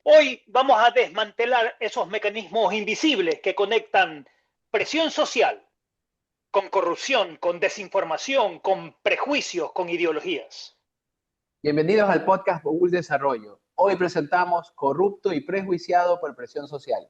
Hoy vamos a desmantelar esos mecanismos invisibles que conectan presión social con corrupción, con desinformación, con prejuicios, con ideologías. Bienvenidos al podcast Bogul Desarrollo. Hoy presentamos Corrupto y prejuiciado por presión social.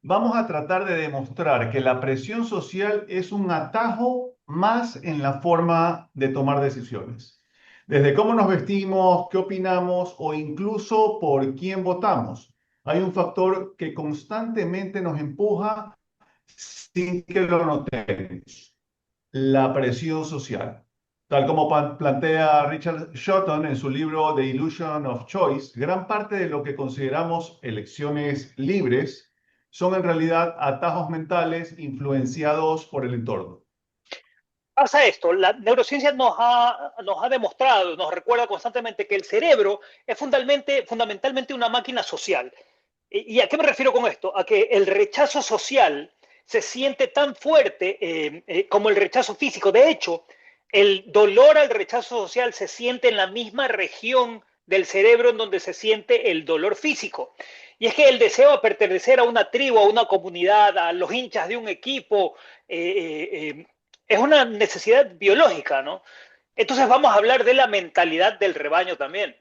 Vamos a tratar de demostrar que la presión social es un atajo más en la forma de tomar decisiones. Desde cómo nos vestimos, qué opinamos o incluso por quién votamos. Hay un factor que constantemente nos empuja sin que lo notemos: la presión social. Tal como plantea Richard Shotton en su libro The Illusion of Choice, gran parte de lo que consideramos elecciones libres son en realidad atajos mentales influenciados por el entorno. Pasa esto, la neurociencia nos ha demostrado, nos recuerda constantemente que el cerebro es fundamentalmente una máquina social. ¿Y a qué me refiero con esto? A que el rechazo social se siente tan fuerte como el rechazo físico. De hecho, el dolor al rechazo social se siente en la misma región del cerebro en donde se siente el dolor físico. Y es que el deseo de pertenecer a una tribu, a una comunidad, a los hinchas de un equipo, es una necesidad biológica, ¿no? Entonces vamos a hablar de la mentalidad del rebaño también.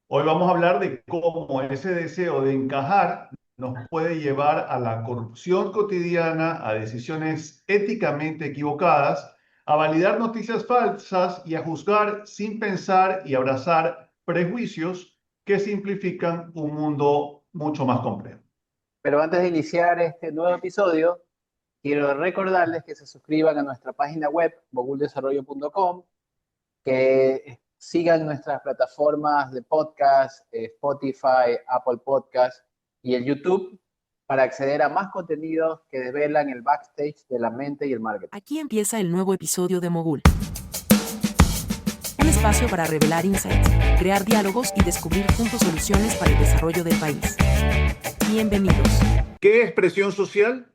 Hoy vamos a hablar de cómo ese deseo de encajar nos puede llevar a la corrupción cotidiana, a decisiones éticamente equivocadas, a validar noticias falsas y a juzgar sin pensar y abrazar prejuicios que simplifican un mundo mucho más complejo. Pero antes de iniciar este nuevo episodio, quiero recordarles que se suscriban a nuestra página web, boguldesarrollo.com, que sigan nuestras plataformas de podcast, Spotify, Apple Podcast y el YouTube para acceder a más contenidos que desvelan el backstage de la mente y el marketing. Aquí empieza el nuevo episodio de Mogul. Un espacio para revelar insights, crear diálogos y descubrir juntos soluciones para el desarrollo del país. Bienvenidos. ¿Qué es presión social?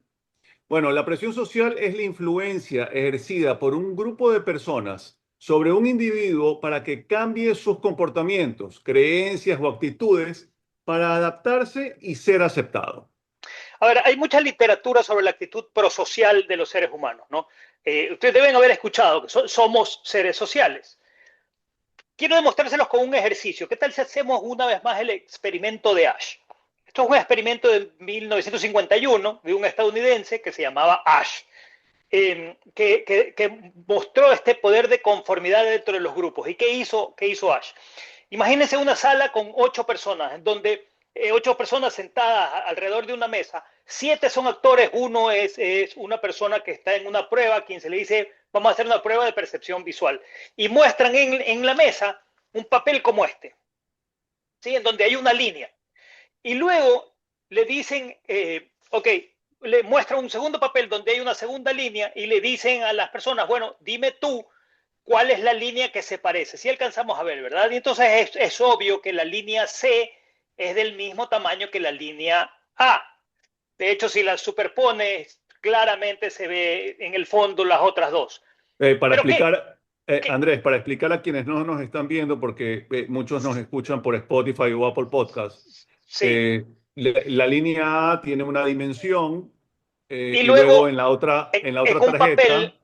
Bueno, la presión social es la influencia ejercida por un grupo de personas sobre un individuo para que cambie sus comportamientos, creencias o actitudes para adaptarse y ser aceptado. A ver, hay mucha literatura sobre la actitud prosocial de los seres humanos, ¿no? Ustedes deben haber escuchado que somos seres sociales. Quiero demostrárselos con un ejercicio. ¿Qué tal si hacemos una vez más el experimento de Ash? Esto es un experimento de 1951 de un estadounidense que se llamaba Ash, que mostró este poder de conformidad dentro de los grupos. ¿Y qué hizo Ash? Imagínense una sala con 8 personas, en donde 8 personas sentadas alrededor de una mesa, 7 son actores, uno es una persona que está en una prueba, a quien se le dice, vamos a hacer una prueba de percepción visual, y muestran en la mesa un papel como este, ¿sí? En donde hay una línea. Y luego le dicen, ok, le muestran un segundo papel donde hay una segunda línea y le dicen a las personas, bueno, dime tú cuál es la línea que se parece. Si alcanzamos a ver, ¿verdad? Y entonces es obvio que la línea C es del mismo tamaño que la línea A. De hecho, si la superpones, claramente se ve en el fondo las otras dos. Para ¿Pero qué? explicar, Andrés, para explicar a quienes no nos están viendo, porque muchos nos escuchan por Spotify o Apple Podcasts, Sí. la línea A tiene una dimensión Y y luego luego, en la otra en un tarjeta. papel,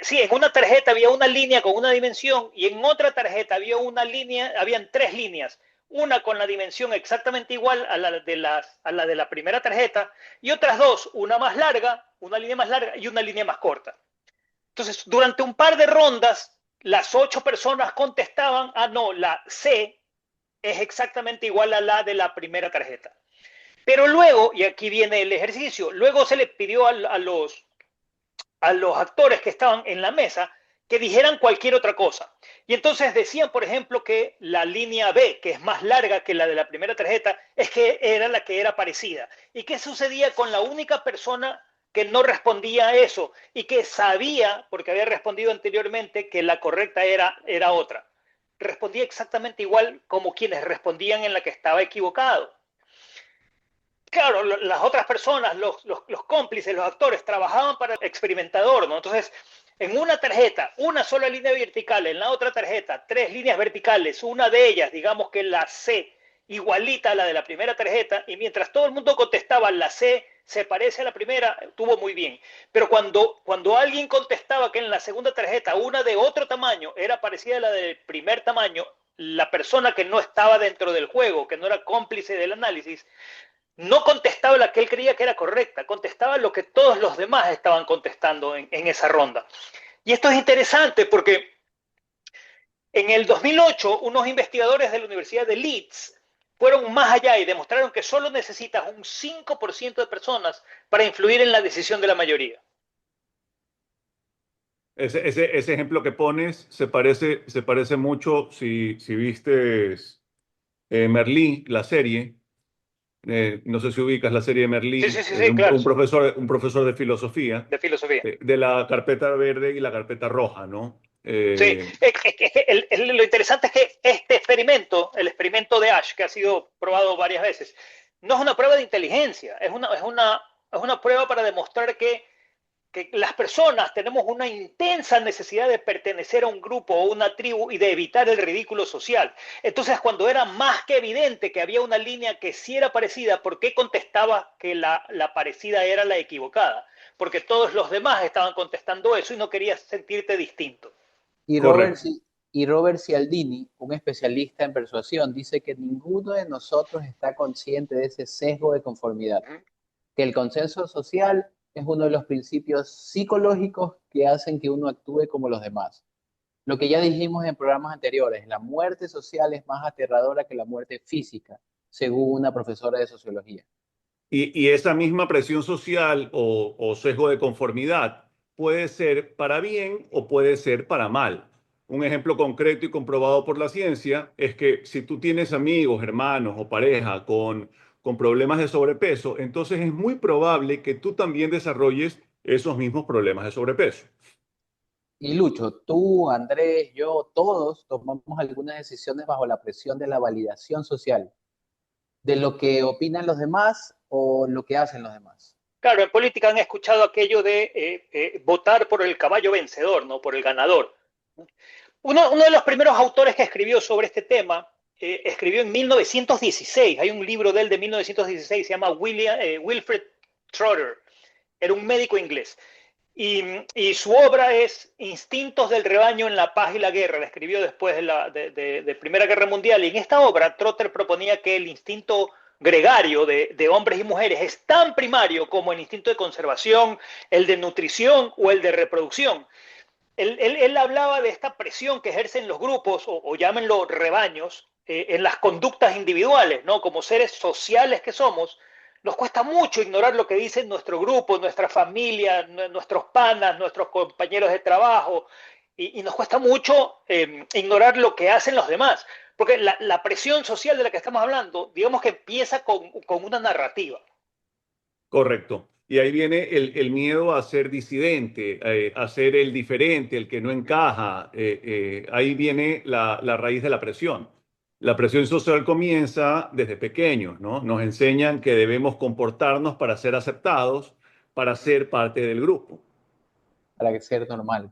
sí, en una tarjeta había una línea con una dimensión y en otra tarjeta había una línea, habían 3 líneas, una con la dimensión exactamente igual a la de la primera tarjeta y otras 2, una más larga, una línea más larga y una línea más corta. Entonces, durante un par de rondas, las 8 personas contestaban, ah, no, la C es exactamente igual a la de la primera tarjeta. Pero luego, y aquí viene el ejercicio, luego se le pidió a los actores que estaban en la mesa que dijeran cualquier otra cosa. Y entonces decían, por ejemplo, que la línea B, que es más larga que la de la primera tarjeta, es que era la que era parecida. ¿Y qué sucedía con la única persona que no respondía a eso y que sabía, porque había respondido anteriormente, que la correcta era otra? Respondía exactamente igual como quienes respondían en la que estaba equivocado. Claro, las otras personas, los cómplices, los actores, trabajaban para el experimentador, ¿no? Entonces, En una tarjeta, una sola línea vertical, en la otra tarjeta, 3 líneas verticales, una de ellas, digamos que la C, igualita a la de la primera tarjeta, y mientras todo el mundo contestaba la C se parece a la primera, estuvo muy bien. Pero cuando alguien contestaba que en la segunda tarjeta una de otro tamaño era parecida a la del primer tamaño, la persona que no estaba dentro del juego, que no era cómplice del análisis, no contestaba la que él creía que era correcta, contestaba lo que todos los demás estaban contestando en esa ronda. Y esto es interesante porque en el 2008 unos investigadores de la Universidad de Leeds fueron más allá y demostraron que solo necesitas un 5% de personas para influir en la decisión de la mayoría. Ese ejemplo que pones se parece mucho si viste Merlí, la serie. No sé si ubicas la serie de Sí, sí, Merlí, sí, sí, claro, un profesor de filosofía, de filosofía. de la carpeta verde y la carpeta roja, ¿no? Sí, lo interesante es que este experimento, el experimento de Ash, que ha sido probado varias veces, no es una prueba de inteligencia, es una prueba para demostrar que las personas tenemos una intensa necesidad de pertenecer a un grupo o una tribu y de evitar el ridículo social. Entonces, cuando era más que evidente que había una línea que sí era parecida, ¿por qué contestaba que la parecida era la equivocada? Porque todos los demás estaban contestando eso y no querías sentirte distinto. Y Robert, Correcto. Ci- y Robert Cialdini, un especialista en persuasión, dice que ninguno de nosotros está consciente de ese sesgo de conformidad, que el consenso social es uno de los principios psicológicos que hacen que uno actúe como los demás. Lo que ya dijimos en programas anteriores, la muerte social es más aterradora que la muerte física, según una profesora de sociología. Y esa misma presión social o sesgo de conformidad puede ser para bien o puede ser para mal. Un ejemplo concreto y comprobado por la ciencia es que si tú tienes amigos, hermanos o pareja con problemas de sobrepeso, entonces es muy probable que tú también desarrolles esos mismos problemas de sobrepeso. Y Lucho, tú, Andrés, yo, todos tomamos algunas decisiones bajo la presión de la validación social, de lo que opinan los demás o lo que hacen los demás. Claro, en política han escuchado aquello de votar por el caballo vencedor, no por el ganador. Uno de los primeros autores que escribió sobre este tema escribió en 1916. Hay un libro de él de 1916, se llama Wilfred Trotter. Era un médico inglés. Y su obra es Instintos del rebaño en la paz y la guerra. La escribió después de Primera Guerra Mundial. Y en esta obra, Trotter proponía que el instinto gregario de hombres y mujeres es tan primario como el instinto de conservación, el de nutrición o el de reproducción. Él hablaba de esta presión que ejercen los grupos, o llámenlo rebaños, en las conductas individuales, ¿no? Como seres sociales que somos, nos cuesta mucho ignorar lo que dicen nuestro grupo, nuestra familia, nuestros panas, nuestros compañeros de trabajo, y nos cuesta mucho ignorar lo que hacen los demás. Porque la presión social de la que estamos hablando, digamos que empieza con una narrativa. Correcto. Y ahí viene el miedo a ser disidente, a ser el diferente, el que no encaja. Ahí viene la raíz de la presión. La presión social comienza desde pequeños, ¿no? Nos enseñan que debemos comportarnos para ser aceptados, para ser parte del grupo. Para que sea normal.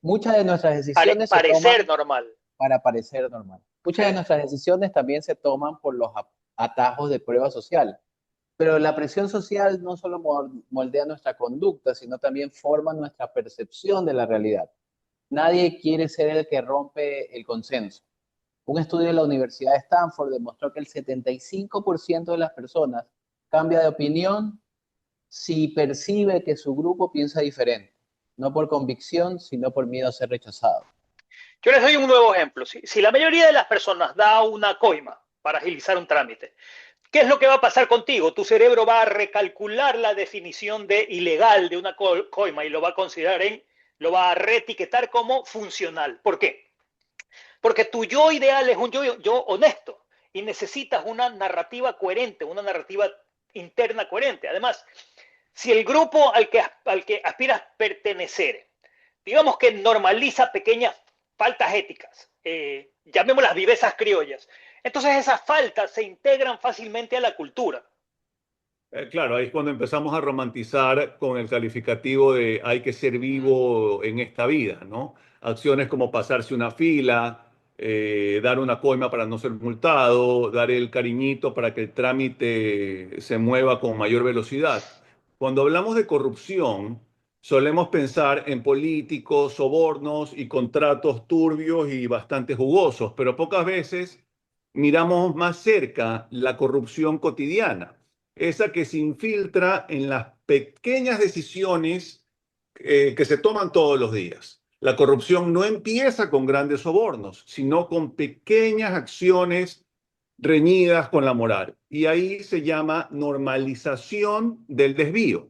Muchas de nuestras decisiones se Parecer toman normal. para parecer normal. Muchas de nuestras decisiones también se toman por los atajos de prueba social. Pero la presión social no solo moldea nuestra conducta, sino también forma nuestra percepción de la realidad. Nadie quiere ser el que rompe el consenso. Un estudio de la Universidad de Stanford demostró que el 75% de las personas cambia de opinión si percibe que su grupo piensa diferente, no por convicción, sino por miedo a ser rechazado. Yo les doy un nuevo ejemplo. Si la mayoría de las personas da una coima para agilizar un trámite, ¿qué es lo que va a pasar contigo? Tu cerebro va a recalcular la definición de ilegal de una coima y lo va a considerar lo va a reetiquetar como funcional. ¿Por qué? Porque tu yo ideal es un yo honesto y necesitas una narrativa coherente, una narrativa interna coherente. Además, si el grupo al que aspiras pertenecer, digamos que normaliza pequeñas faltas éticas, llamémoslas vivezas criollas, entonces esas faltas se integran fácilmente a la cultura. Claro, ahí es cuando empezamos a romantizar con el calificativo de hay que ser vivo en esta vida, ¿no? Acciones como pasarse una fila, dar una coima para no ser multado, dar el cariñito para que el trámite se mueva con mayor velocidad. Cuando hablamos de corrupción, solemos pensar en políticos, sobornos y contratos turbios y bastante jugosos, pero pocas veces miramos más cerca la corrupción cotidiana, esa que se infiltra en las pequeñas decisiones que se toman todos los días. La corrupción no empieza con grandes sobornos, sino con pequeñas acciones reñidas con la moral. Y ahí se llama normalización del desvío.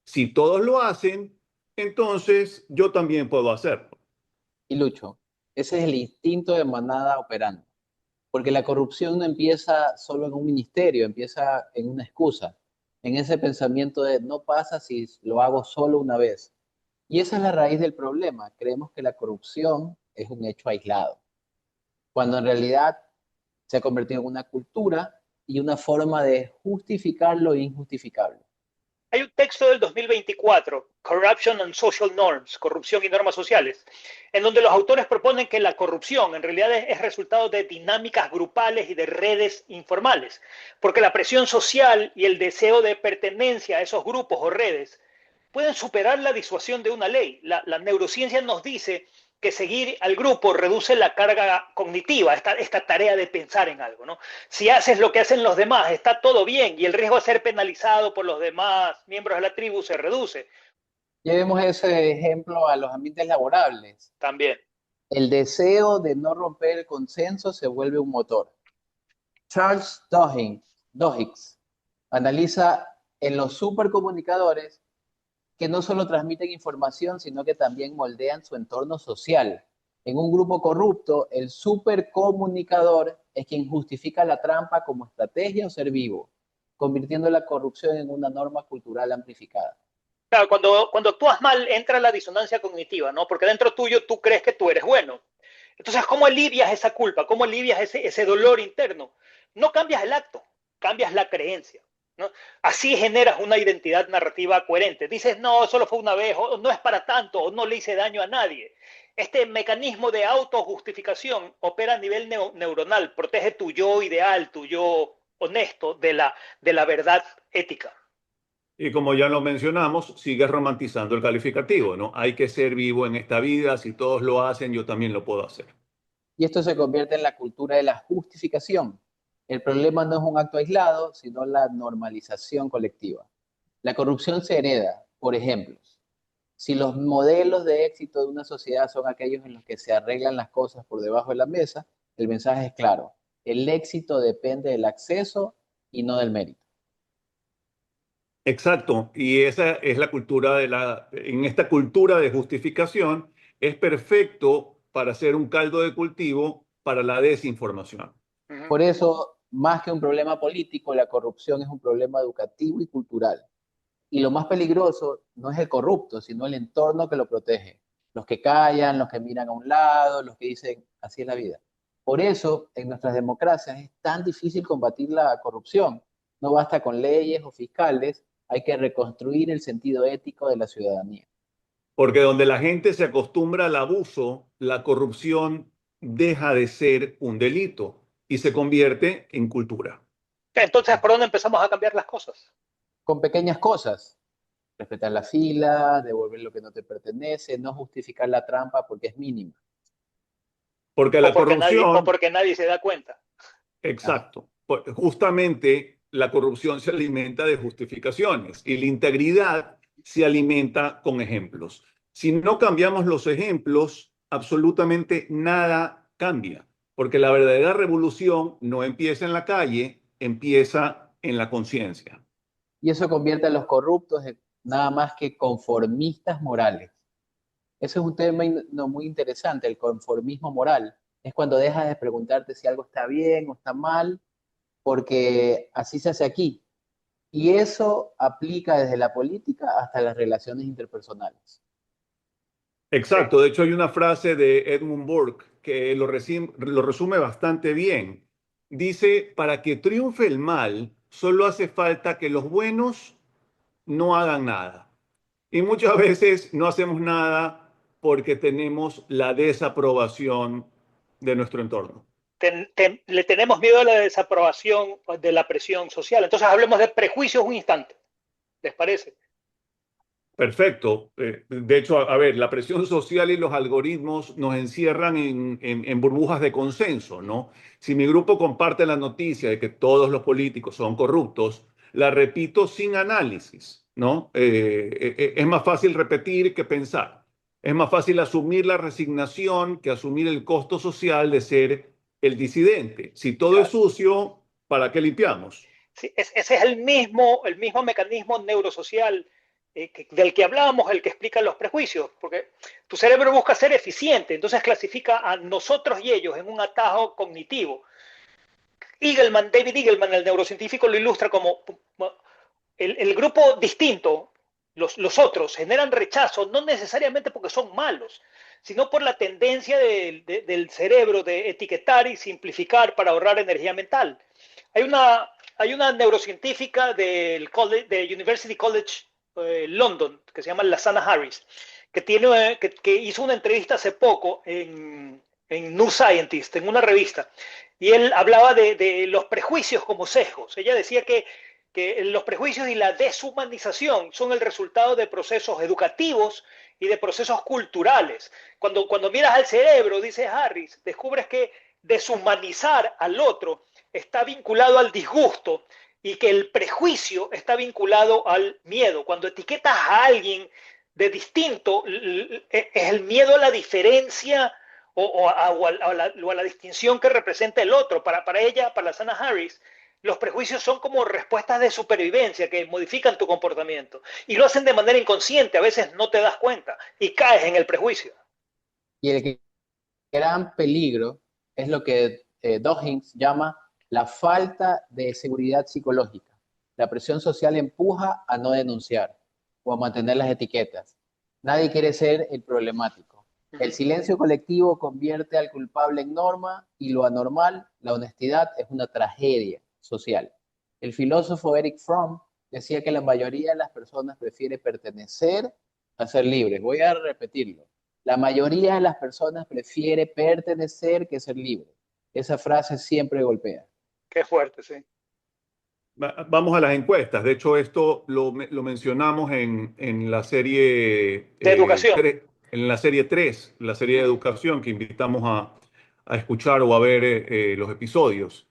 Si todos lo hacen, entonces yo también puedo hacerlo. Y Lucho, ese es el instinto de manada operando, porque la corrupción no empieza solo en un ministerio, empieza en una excusa, en ese pensamiento de no pasa si lo hago solo una vez. Y esa es la raíz del problema. Creemos que la corrupción es un hecho aislado, cuando en realidad se ha convertido en una cultura y una forma de justificar lo injustificable. Hay un texto del 2024, Corruption and Social Norms, Corrupción y Normas Sociales, en donde los autores proponen que la corrupción en realidad es resultado de dinámicas grupales y de redes informales, porque la presión social y el deseo de pertenencia a esos grupos o redes pueden superar la disuasión de una ley. La neurociencia nos dice que seguir al grupo reduce la carga cognitiva, esta tarea de pensar en algo, ¿no? Si haces lo que hacen los demás, está todo bien y el riesgo de ser penalizado por los demás miembros de la tribu se reduce. Llevemos ese ejemplo a los ambientes laborables. También. El deseo de no romper el consenso se vuelve un motor. Charles Duhigg analiza en los supercomunicadores que no solo transmiten información, sino que también moldean su entorno social. En un grupo corrupto, el supercomunicador es quien justifica la trampa como estrategia o ser vivo, convirtiendo la corrupción en una norma cultural amplificada. Claro, cuando actúas mal entra la disonancia cognitiva, ¿no? Porque dentro tuyo tú crees que tú eres bueno. Entonces, ¿cómo alivias esa culpa? ¿Cómo alivias ese dolor interno? No cambias el acto, cambias la creencia, ¿no? Así generas una identidad narrativa coherente. Dices, no, solo fue una vez, o no es para tanto, o no le hice daño a nadie. Este mecanismo de autojustificación opera a nivel neuronal, protege tu yo ideal, tu yo honesto de la verdad ética. Y como ya lo mencionamos, sigue romantizando el calificativo, ¿no? Hay que ser vivo en esta vida, si todos lo hacen, yo también lo puedo hacer. Y esto se convierte en la cultura de la justificación. El problema no es un acto aislado, sino la normalización colectiva. La corrupción se hereda, por ejemplo, si los modelos de éxito de una sociedad son aquellos en los que se arreglan las cosas por debajo de la mesa, el mensaje es claro. El éxito depende del acceso y no del mérito. Exacto, y esa es la cultura en esta cultura de justificación es perfecto para ser un caldo de cultivo para la desinformación. Por eso, más que un problema político, la corrupción es un problema educativo y cultural. Y lo más peligroso no es el corrupto, sino el entorno que lo protege. Los que callan, los que miran a un lado, los que dicen, así es la vida. Por eso, en nuestras democracias es tan difícil combatir la corrupción. No basta con leyes o fiscales, hay que reconstruir el sentido ético de la ciudadanía. Porque donde la gente se acostumbra al abuso, la corrupción deja de ser un delito y se convierte en cultura. Entonces, ¿por dónde empezamos a cambiar las cosas? Con pequeñas cosas, respetar la fila, devolver lo que no te pertenece, no justificar la trampa porque es mínima. Porque la corrupción... o porque nadie se da cuenta. Exacto. Justamente la corrupción se alimenta de justificaciones y la integridad se alimenta con ejemplos. Si no cambiamos los ejemplos, absolutamente nada cambia, porque la verdadera revolución no empieza en la calle, empieza en la conciencia. Y eso convierte a los corruptos en nada más que conformistas morales. Ese es un tema muy interesante, el conformismo moral. Es cuando dejas de preguntarte si algo está bien o está mal, porque así se hace aquí. Y eso aplica desde la política hasta las relaciones interpersonales. Exacto. De hecho, hay una frase de Edmund Burke que lo resume bastante bien. Dice, para que triunfe el mal, solo hace falta que los buenos no hagan nada. Y muchas veces no hacemos nada porque tenemos la desaprobación de nuestro entorno. Le tenemos miedo a la desaprobación de la presión social. Entonces hablemos de prejuicios un instante. ¿Les parece? Perfecto. De hecho, a ver, la presión social y los algoritmos nos encierran en burbujas de consenso, ¿no? Si mi grupo comparte la noticia de que todos los políticos son corruptos, la repito sin análisis, ¿no? Es más fácil repetir que pensar. Es más fácil asumir la resignación que asumir el costo social de ser el disidente. Si todo es sucio, ¿para qué limpiamos? Sí, ese es el mismo mecanismo neurosocial del que hablábamos, el que explica los prejuicios, porque tu cerebro busca ser eficiente, entonces clasifica a nosotros y ellos en un atajo cognitivo. David Eagleman, el neurocientífico, lo ilustra como el grupo distinto, los otros, generan rechazo, no necesariamente porque son malos, sino por la tendencia del cerebro de etiquetar y simplificar para ahorrar energía mental. Hay una neurocientífica de University College London, que se llama Lasana Harris, que hizo una entrevista hace poco en New Scientist, en una revista, y él hablaba de los prejuicios como sesgos. Ella decía que los prejuicios y la deshumanización son el resultado de procesos educativos y de procesos culturales. Cuando miras al cerebro, dice Harris, descubres que deshumanizar al otro está vinculado al disgusto y que el prejuicio está vinculado al miedo. Cuando etiquetas a alguien de distinto, es el miedo a la diferencia o a la distinción que representa el otro. Para ella, para Lasana Harris, los prejuicios son como respuestas de supervivencia que modifican tu comportamiento y lo hacen de manera inconsciente, a veces no te das cuenta y caes en el prejuicio. Y el gran peligro es lo que Dawkins llama la falta de seguridad psicológica. La presión social empuja a no denunciar o a mantener las etiquetas. Nadie quiere ser el problemático. El silencio colectivo convierte al culpable en norma y lo anormal, la honestidad, es una tragedia social. El filósofo Eric Fromm decía que la mayoría de las personas prefiere pertenecer a ser libres. Voy a repetirlo. La mayoría de las personas prefiere pertenecer que ser libre. Esa frase siempre golpea. Qué fuerte, sí. Vamos a las encuestas. De hecho, esto lo mencionamos en la serie de educación. En la serie 3, la serie de educación, que invitamos a escuchar o a ver los episodios.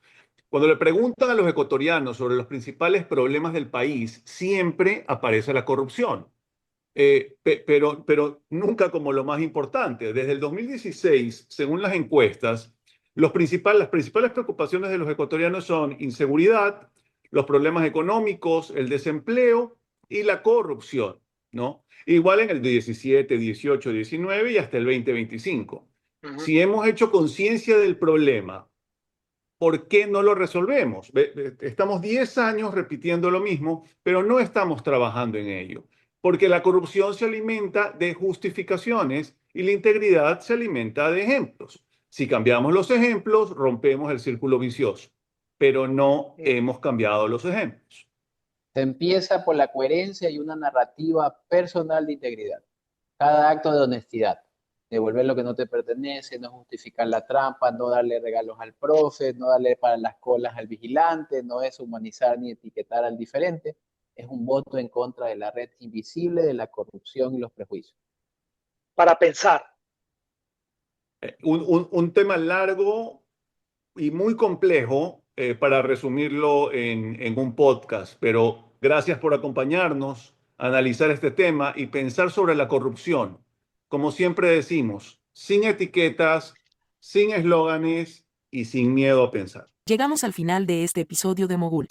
Cuando le preguntan a los ecuatorianos sobre los principales problemas del país, siempre aparece la corrupción. Pero nunca como lo más importante. Desde el 2016, según las encuestas, las principales preocupaciones de los ecuatorianos son inseguridad, los problemas económicos, el desempleo y la corrupción, ¿no? Igual en el 17, 18, 19 y hasta el 2025. Si hemos hecho conciencia del problema, ¿por qué no lo resolvemos? Estamos 10 años repitiendo lo mismo, pero no estamos trabajando en ello. Porque la corrupción se alimenta de justificaciones y la integridad se alimenta de ejemplos. Si cambiamos los ejemplos, rompemos el círculo vicioso, pero no hemos cambiado los ejemplos. Se empieza por la coherencia y una narrativa personal de integridad. Cada acto de honestidad, devolver lo que no te pertenece, no justificar la trampa, no darle regalos al profe, no darle para las colas al vigilante, no deshumanizar ni etiquetar al diferente, es un voto en contra de la red invisible de la corrupción y los prejuicios. Para pensar. Un tema largo y muy complejo para resumirlo en un podcast, pero gracias por acompañarnos a analizar este tema y pensar sobre la corrupción. Como siempre decimos, sin etiquetas, sin eslóganes y sin miedo a pensar. Llegamos al final de este episodio de Mogul.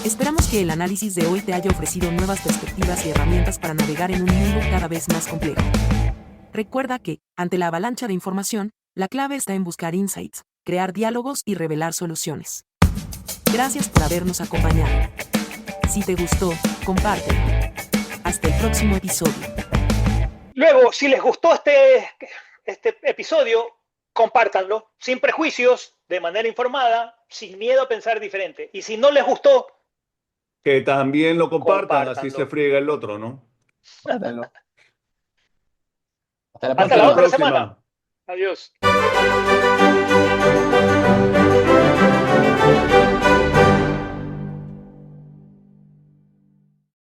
Esperamos que el análisis de hoy te haya ofrecido nuevas perspectivas y herramientas para navegar en un mundo cada vez más complejo. Recuerda que, ante la avalancha de información, la clave está en buscar insights, crear diálogos y revelar soluciones. Gracias por habernos acompañado. Si te gustó, compártelo. Hasta el próximo episodio. Luego, si les gustó este episodio, compártanlo, sin prejuicios, de manera informada, sin miedo a pensar diferente. Y si no les gustó, Que también lo compartan, así se Compártanlo. friega el otro, ¿no? Compártanlo. Hasta la Hasta Hasta la próxima. otra próxima. semana. Adiós.